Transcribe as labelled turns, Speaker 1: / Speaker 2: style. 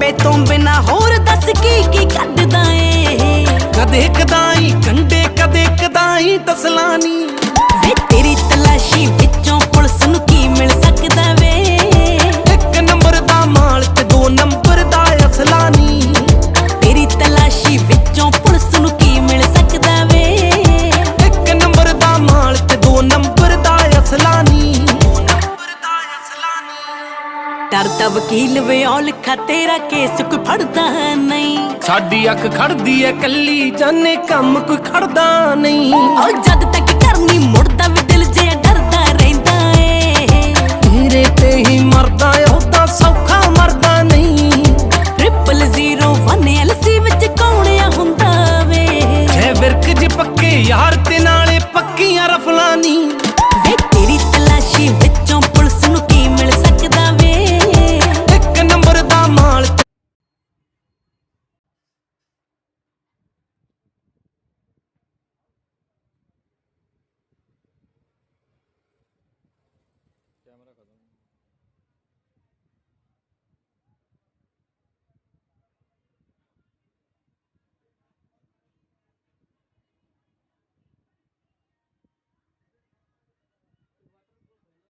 Speaker 1: रुपए तो बिना होर दस की कड्डदा ए।
Speaker 2: कदे कदाई कंडे कदे कदाई तसलानी
Speaker 1: वे तेरी तलाशी विचों पुलिस नूं की मिल सकदा वे।
Speaker 2: एक नंबर दा माल ते दो नंबर दा असलानी
Speaker 1: तेरी तलाशी विचों पुलिस नूं की मिल सकदा वे।
Speaker 2: एक नंबर दा माल ते दो नंबर दा असलानी
Speaker 1: डरदा वकील वे औलखा तेरा केस कोई फड़दा नहीं।
Speaker 2: साडी अख खड़दी है कल्ली जाने कम कोई खड़दा नहीं।
Speaker 1: और जद तक करनी मुड़दा वे दिल जे डरदा रहिंदा ए।
Speaker 2: तेरे ते ही मरदा